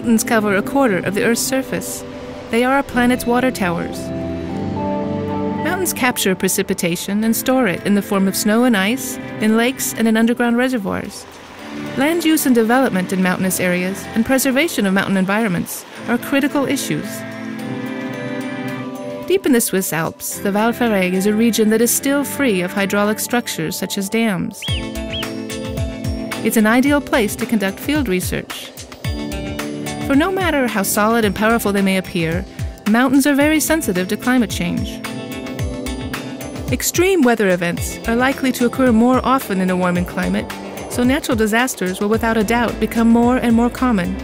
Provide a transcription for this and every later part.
Mountains cover a quarter of the Earth's surface. They are our planet's water towers. Mountains capture precipitation and store it in the form of snow and ice, in lakes and in underground reservoirs. Land use and development in mountainous areas and preservation of mountain environments are critical issues. Deep in the Swiss Alps, the Val Ferret is a region that is still free of hydraulic structures such as dams. It's an ideal place to conduct field research. For no matter how solid and powerful they may appear, mountains are very sensitive to climate change. Extreme weather events are likely to occur more often in a warming climate, so natural disasters will without a doubt become more and more common.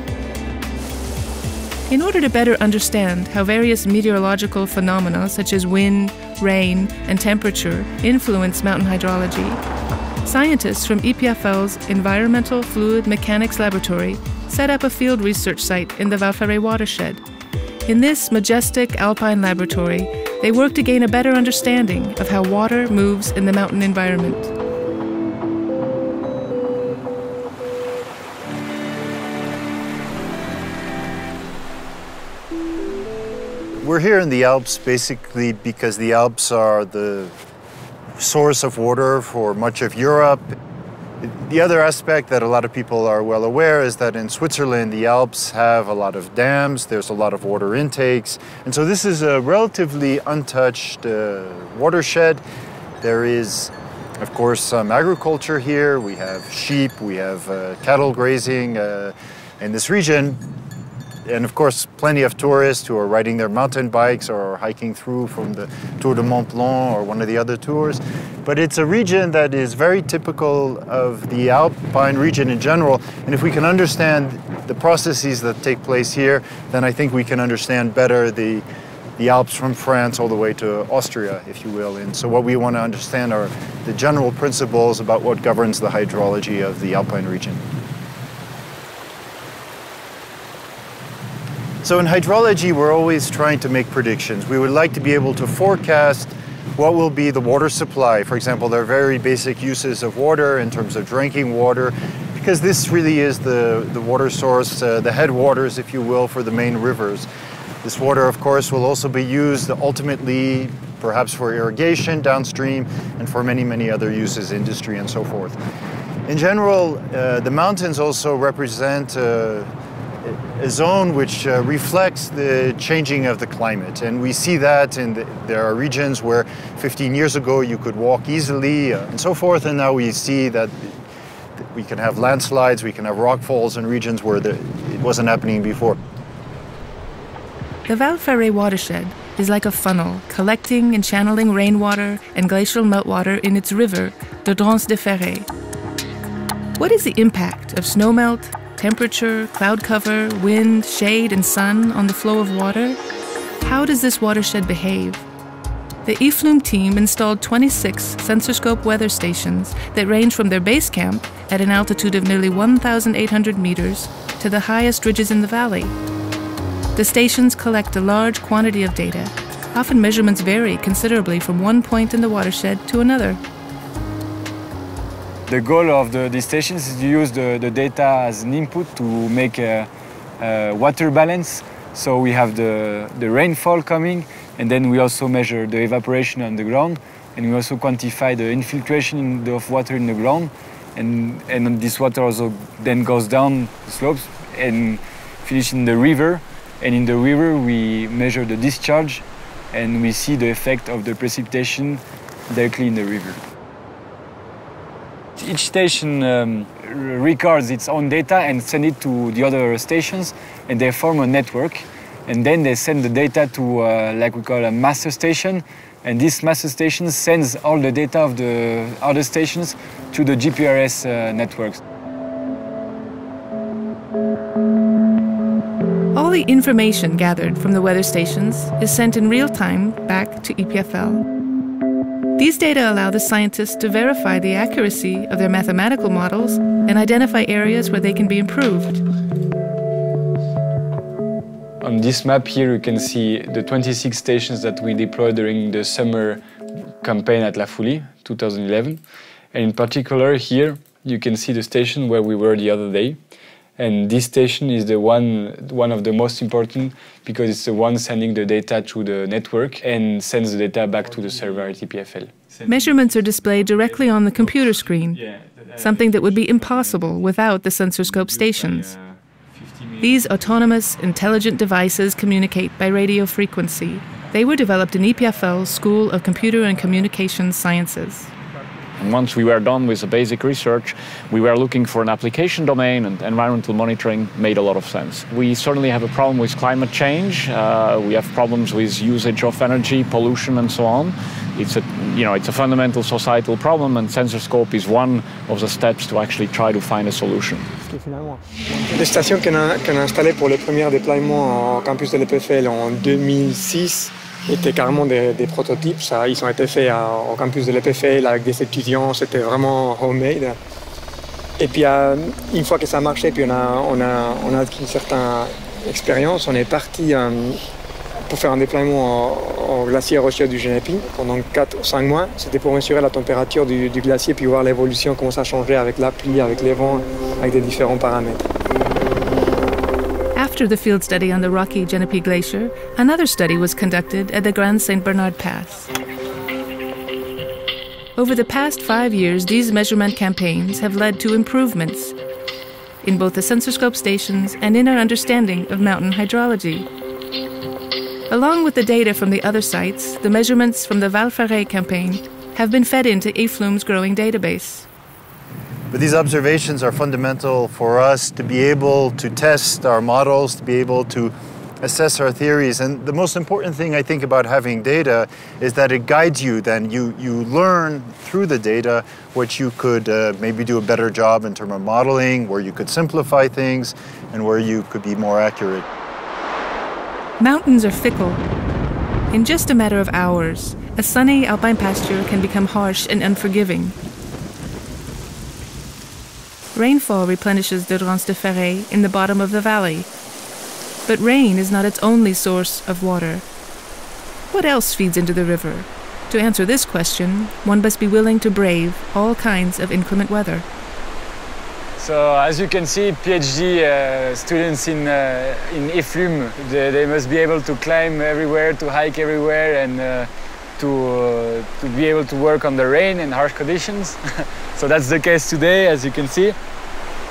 In order to better understand how various meteorological phenomena such as wind, rain, and temperature influence mountain hydrology, scientists from EPFL's Environmental Fluid Mechanics Laboratory set up a field research site in the Val Ferret watershed. In this majestic alpine laboratory, they work to gain a better understanding of how water moves in the mountain environment. We're here in the Alps basically because the Alps are the source of water for much of Europe. The other aspect that a lot of people are well aware is that in Switzerland, the Alps have a lot of dams, there's a lot of water intakes, and so this is a relatively untouched watershed. There is, of course, some agriculture here. We have sheep, we have cattle grazing in this region. And of course, plenty of tourists who are riding their mountain bikes or hiking through from the Tour de Mont Blanc or one of the other tours. But it's a region that is very typical of the Alpine region in general. And if we can understand the processes that take place here, then I think we can understand better the Alps from France all the way to Austria, if you will. And so what we want to understand are the general principles about what governs the hydrology of the Alpine region. So in hydrology, we're always trying to make predictions. We would like to be able to forecast what will be the water supply. For example, there are very basic uses of water in terms of drinking water, because this really is the water source, the headwaters, if you will, for the main rivers. This water, of course, will also be used ultimately, perhaps for irrigation downstream, and for many, many other uses, industry and so forth. In general, the mountains also represent a zone which reflects the changing of the climate. And we see that there are regions where 15 years ago you could walk easily and so forth, and now we see that we can have landslides, we can have rockfalls in regions where it wasn't happening before. The Val Ferret watershed is like a funnel, collecting and channeling rainwater and glacial meltwater in its river, the Drance de Ferret. What is the impact of snowmelt, temperature, cloud cover, wind, shade, and sun on the flow of water? How does this watershed behave? The EFLUM team installed 26 sensor-scope weather stations that range from their base camp at an altitude of nearly 1,800 meters to the highest ridges in the valley. The stations collect a large quantity of data. Often measurements vary considerably from one point in the watershed to another. The goal of these stations is to use the data as an input to make a water balance. So we have the rainfall coming, and then we also measure the evaporation on the ground, and we also quantify the infiltration of water in the ground. And this water also then goes down the slopes and finishes in the river. And in the river we measure the discharge, and we see the effect of the precipitation directly in the river. Each station records its own data and sends it to the other stations, and they form a network. And then they send the data to, like we call a master station, and this master station sends all the data of the other stations to the GPRS networks. All the information gathered from the weather stations is sent in real time back to EPFL. These data allow the scientists to verify the accuracy of their mathematical models and identify areas where they can be improved. On this map here you can see the 26 stations that we deployed during the summer campaign at La Fouly, 2011. And in particular here you can see the station where we were the other day. And this station is the one of the most important because it's the one sending the data through the network and sends the data back to the server at EPFL. Measurements are displayed directly on the computer screen, something that would be impossible without the sensorscope stations. These autonomous, intelligent devices communicate by radio frequency. They were developed in EPFL's School of Computer and Communications Sciences. And once we were done with the basic research, we were looking for an application domain, and environmental monitoring made a lot of sense. We certainly have a problem with climate change. We have problems with usage of energy, pollution, and so on. It's a fundamental societal problem, and Sensorscope is one of the steps to actually try to find a solution. Les stations qu'on a installées pour le premier déploiement au campus de l'EPFL en 2006 étaient carrément des prototypes. Ils ont été faits au campus de l'EPFL avec des étudiants, c'était vraiment homemade. Et puis une fois que ça a marché, puis on a acquis une certaine expérience, on est parti pour faire un déploiement au glacier rocheux du Genepi pendant 4 ou 5 mois. C'était pour mesurer la température du glacier puis voir l'évolution, comment ça changeait avec la pluie, avec les vents, avec des différents paramètres. After the field study on the rocky Genepi Glacier, another study was conducted at the Grand St. Bernard Pass. Over the past 5 years, these measurement campaigns have led to improvements in both the Sensorscope stations and in our understanding of mountain hydrology. Along with the data from the other sites, the measurements from the Val Ferret campaign have been fed into EFLUM's growing database. But these observations are fundamental for us to be able to test our models, to be able to assess our theories. And the most important thing I think about having data is that it guides you. Then you learn through the data what you could maybe do a better job in terms of modeling, where you could simplify things, and where you could be more accurate. Mountains are fickle. In just a matter of hours, a sunny alpine pasture can become harsh and unforgiving. Rainfall replenishes the Drance de Ferret in the bottom of the valley. But rain is not its only source of water. What else feeds into the river? To answer this question, one must be willing to brave all kinds of inclement weather. So as you can see, PhD students in EFLUM, they must be able to climb everywhere, to hike everywhere, and to be able to work on the rain and harsh conditions. So that's the case today, as you can see.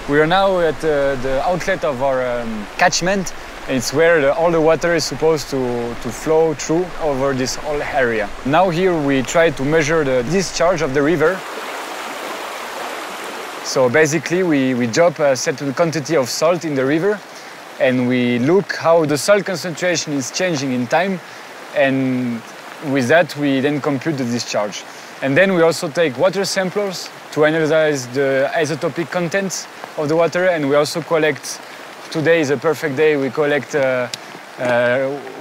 We are now at the outlet of our catchment, and it's where all the water is supposed to flow through over this whole area. Now here we try to measure the discharge of the river. So basically we drop a certain quantity of salt in the river, and we look how the salt concentration is changing in time, and with that we then compute the discharge. And then we also take water samples to analyze the isotopic contents of the water, and we also collect, today is a perfect day, we collect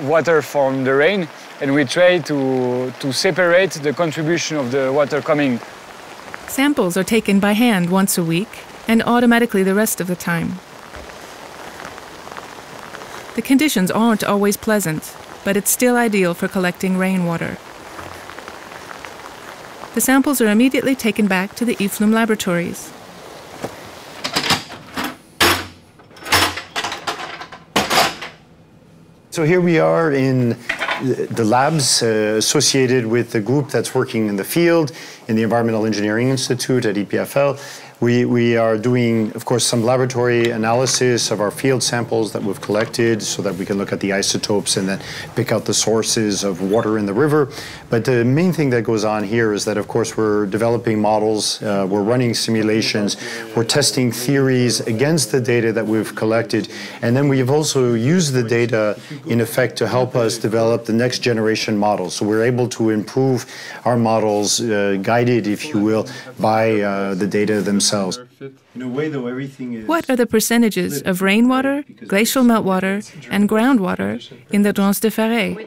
water from the rain, and we try to separate the contribution of the water coming. Samples are taken by hand once a week and automatically the rest of the time. The conditions aren't always pleasant, but it's still ideal for collecting rainwater. The samples are immediately taken back to the EFLUM laboratories. So here we are in the labs associated with the group that's working in the field in the Environmental Engineering Institute at EPFL. We are doing, of course, some laboratory analysis of our field samples that we've collected so that we can look at the isotopes and then pick out the sources of water in the river. But the main thing that goes on here is that, of course, we're developing models, we're running simulations, we're testing theories against the data that we've collected, and then we have also used the data, in effect, to help us develop the next generation models. So we're able to improve our models, guided, if you will, by the data themselves. In a way, though, everything is... What are the percentages of rainwater, glacial meltwater, and groundwater in the Drance de Ferret?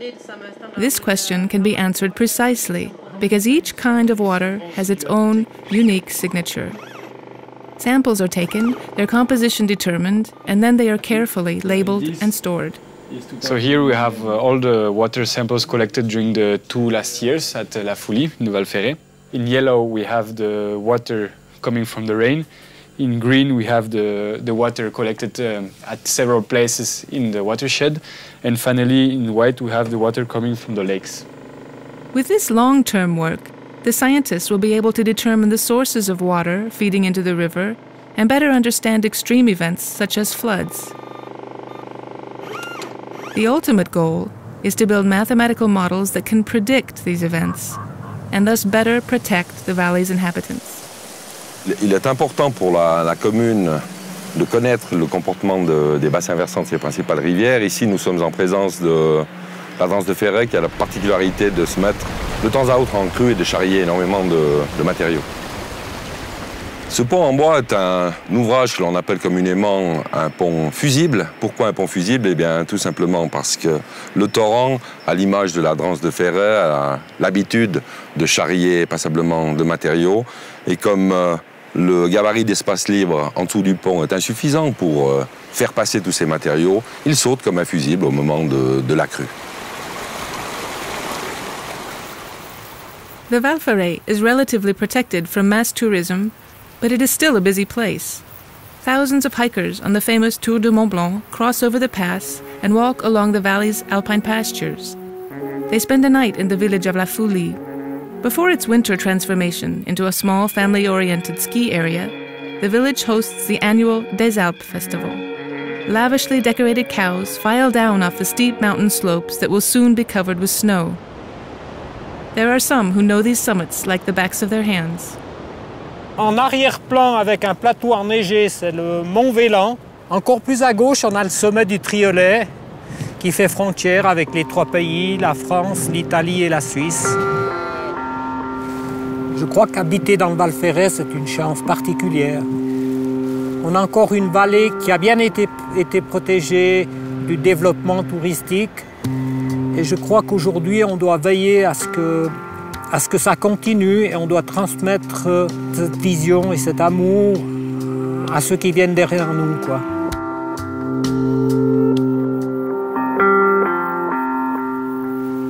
This question can be answered precisely because each kind of water has its own unique signature. Samples are taken, their composition determined, and then they are carefully labeled and stored. So here we have all the water samples collected during the 2 last years at La Fouly in the Val Ferret. In yellow we have the water coming from the rain. In green, we have the water collected at several places in the watershed. And finally, in white, we have the water coming from the lakes. With this long-term work, the scientists will be able to determine the sources of water feeding into the river and better understand extreme events such as floods. The ultimate goal is to build mathematical models that can predict these events and thus better protect the valley's inhabitants. Il est important pour la commune de connaître le comportement des bassins versants de ses principales rivières. Ici, nous sommes en présence de la Drance de Ferret qui a la particularité de se mettre de temps à autre en crue et de charrier énormément de matériaux. Ce pont en bois est un ouvrage que l'on appelle communément un pont fusible. Pourquoi un pont fusible? Eh bien, tout simplement parce que le torrent, à l'image de la Drance de Ferret, a l'habitude de charrier passablement de matériaux. Et comme le gabarit d'espace libre en dessous du pont est insuffisant pour faire passer tous ces matériaux, il saute comme un fusible au moment de la crue. The Val Ferret is relatively protected from mass tourism, but it is still a busy place. Thousands of hikers on the famous Tour de Mont Blanc cross over the pass and walk along the valley's alpine pastures. They spend a night in the village of La Fouly. Before its winter transformation into a small family-oriented ski area, the village hosts the annual Des Alpes Festival. Lavishly decorated cows file down off the steep mountain slopes that will soon be covered with snow. There are some who know these summits like the backs of their hands. En arrière-plan, avec un plateau enneigé, c'est le Mont Vélan. Encore plus à gauche, on a le sommet du Triolet, qui fait frontière avec les trois pays, la France, l'Italie et la Suisse. Je crois qu'habiter dans le Val Ferret, c'est une chance particulière. On a encore une vallée qui a bien été protégée du développement touristique. Et je crois qu'aujourd'hui, on doit veiller à ce que ça continue et on doit transmettre cette vision et cet amour à ceux qui viennent derrière nous, quoi.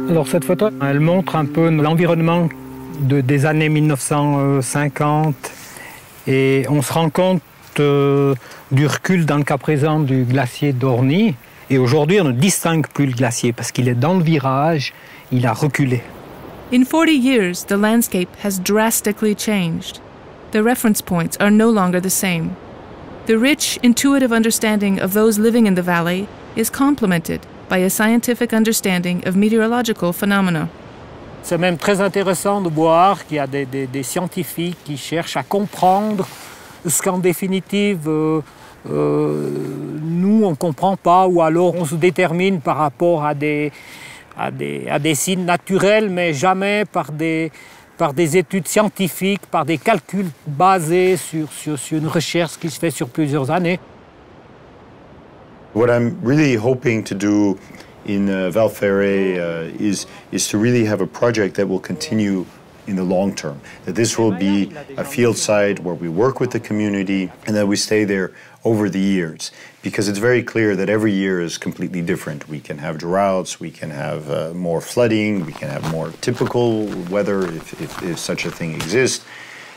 Alors cette photo, elle montre un peu l'environnement des années 1950 et on se rend compte du recul dans le cas présent du glacier d'Orny. Et aujourd'hui, on ne distingue plus le glacier parce qu'il est dans le virage, il a reculé. In 40 years, the landscape has drastically changed. The reference points are no longer the same. The rich, intuitive understanding of those living in the valley is complemented by a scientific understanding of meteorological phenomena. C'est même très intéressant de voir qu'il y a des scientifiques qui cherchent à comprendre ce qu'en définitive nous on ne comprend pas, ou alors on se détermine par rapport à des signes naturels, mais jamais par des études scientifiques, par des calculs basés sur une recherche qui se fait sur plusieurs années. What I'm really hoping to do in Val Ferret is to really have a project that will continue in the long term. That this will be a field site where we work with the community and that we stay there over the years. Because it's very clear that every year is completely different. We can have droughts, we can have more flooding, we can have more typical weather if such a thing exists.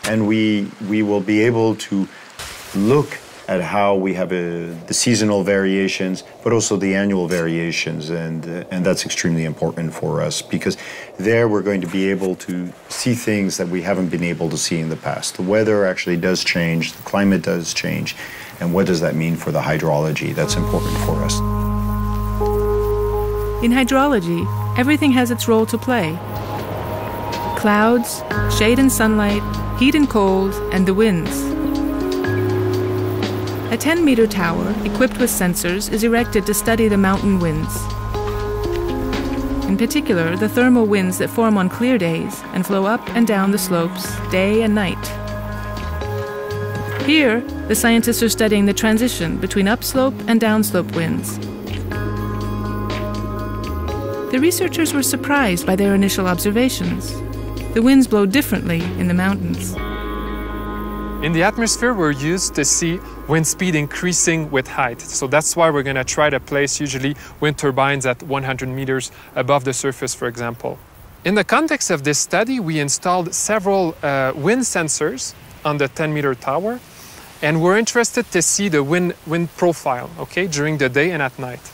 And we will be able to look at how we have the seasonal variations, but also the annual variations, and that's extremely important for us because there we're going to be able to see things that we haven't been able to see in the past. The weather actually does change, the climate does change, and what does that mean for the hydrology? That's important for us. In hydrology, everything has its role to play. Clouds, shade and sunlight, heat and cold, and the winds. A 10-meter tower, equipped with sensors, is erected to study the mountain winds. In particular, the thermal winds that form on clear days and flow up and down the slopes day and night. Here, the scientists are studying the transition between upslope and downslope winds. The researchers were surprised by their initial observations. The winds blow differently in the mountains. In the atmosphere, we're used to see wind speed increasing with height. So that's why we're going to try to place usually wind turbines at 100 meters above the surface, for example. In the context of this study, we installed several wind sensors on the 10-meter tower. and we're interested to see the wind profile, okay, during the day and at night.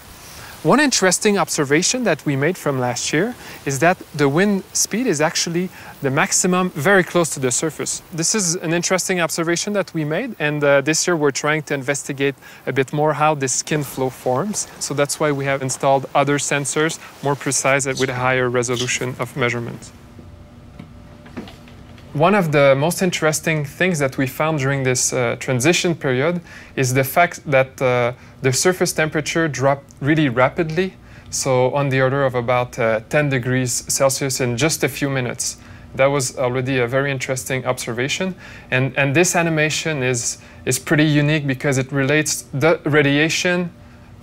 One interesting observation that we made from last year is that the wind speed is actually the maximum very close to the surface. This is an interesting observation that we made, and this year we're trying to investigate a bit more how this skin flow forms. So that's why we have installed other sensors, more precise and with a higher resolution of measurement. One of the most interesting things that we found during this transition period is the fact that the surface temperature dropped really rapidly, so on the order of about 10 degrees Celsius in just a few minutes. That was already a very interesting observation, and this animation is pretty unique because it relates the radiation,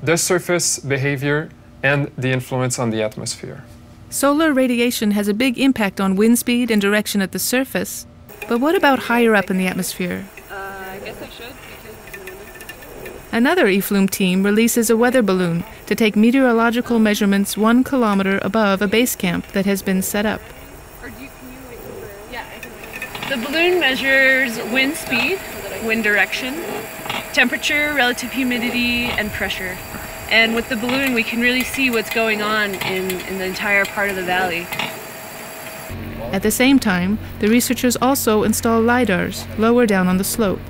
the surface behavior, and the influence on the atmosphere. Solar radiation has a big impact on wind speed and direction at the surface. But what about higher up in the atmosphere? I guess I should. Another EFLUM team releases a weather balloon to take meteorological measurements 1 kilometer above a base camp that has been set up. The balloon measures wind speed, wind direction, temperature, relative humidity, and pressure. And with the balloon, we can really see what's going on in the entire part of the valley. At the same time, the researchers also install LiDARs lower down on the slope.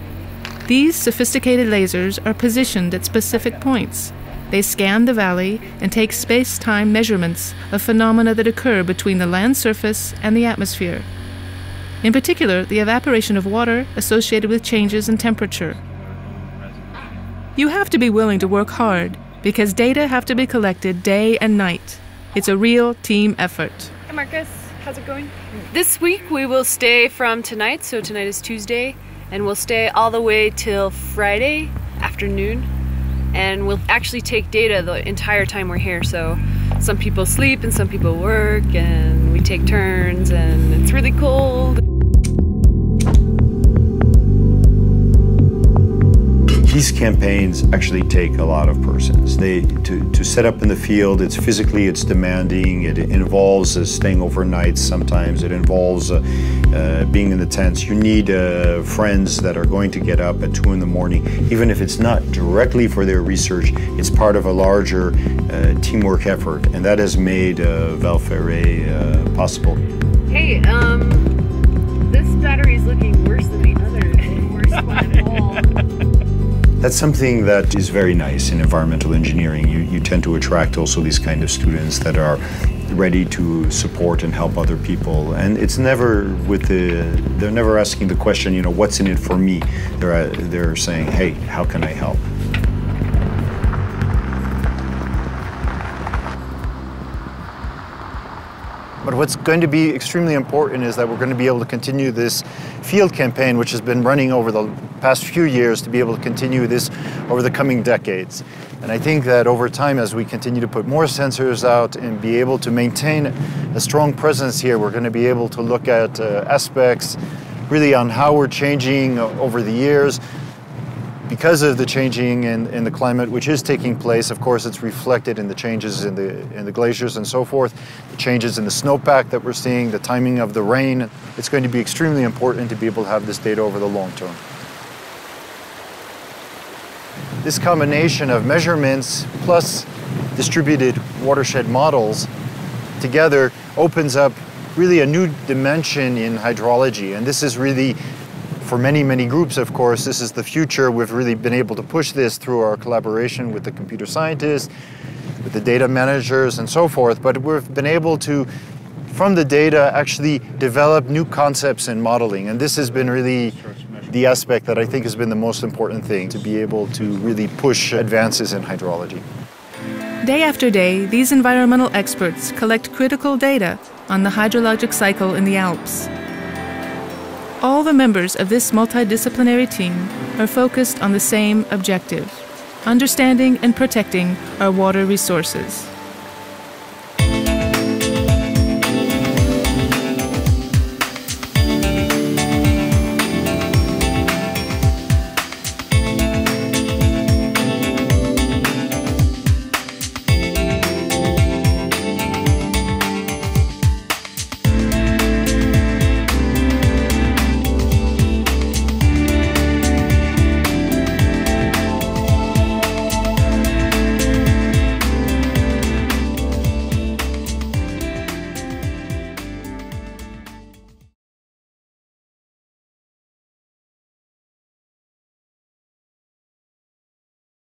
These sophisticated lasers are positioned at specific points. They scan the valley and take space-time measurements of phenomena that occur between the land surface and the atmosphere. In particular, the evaporation of water associated with changes in temperature. You have to be willing to work hard, because data have to be collected day and night. It's a real team effort. Hi Marcus, how's it going? This week we will stay from tonight, so tonight is Tuesday, and we'll stay all the way till Friday afternoon. And we'll actually take data the entire time we're here, so some people sleep and some people work, and we take turns, and it's really cold. These campaigns actually take a lot of persons. To set up in the field, it's demanding, it involves staying overnight sometimes, it involves being in the tents. You need friends that are going to get up at 2 in the morning. Even if it's not directly for their research, it's part of a larger teamwork effort, and that has made Val Ferret possible. Hey, this battery is looking worse than the other. Worse one at all. That's something that is very nice in environmental engineering. You tend to attract also these kind of students that are ready to support and help other people. And it's never they're never asking the question, you know, what's in it for me? They're saying, hey, how can I help? But what's going to be extremely important is that we're going to be able to continue this field campaign, which has been running over the past few years, to be able to continue this over the coming decades. And I think that over time, as we continue to put more sensors out and be able to maintain a strong presence here, we're going to be able to look at aspects really on how we're changing over the years. Because of the changing in the climate, which is taking place, of course, it's reflected in the changes in the glaciers and so forth, the changes in the snowpack that we're seeing, the timing of the rain. It's going to be extremely important to be able to have this data over the long term. This combination of measurements plus distributed watershed models together opens up really a new dimension in hydrology, and this is really, for many, many groups, of course, this is the future. We've really been able to push this through our collaboration with the computer scientists, with the data managers and so forth, but we've been able to, from the data, actually develop new concepts in modeling. And this has been really the aspect that I think has been the most important thing, to be able to really push advances in hydrology. Day after day, these environmental experts collect critical data on the hydrologic cycle in the Alps. All the members of this multidisciplinary team are focused on the same objective: understanding and protecting our water resources.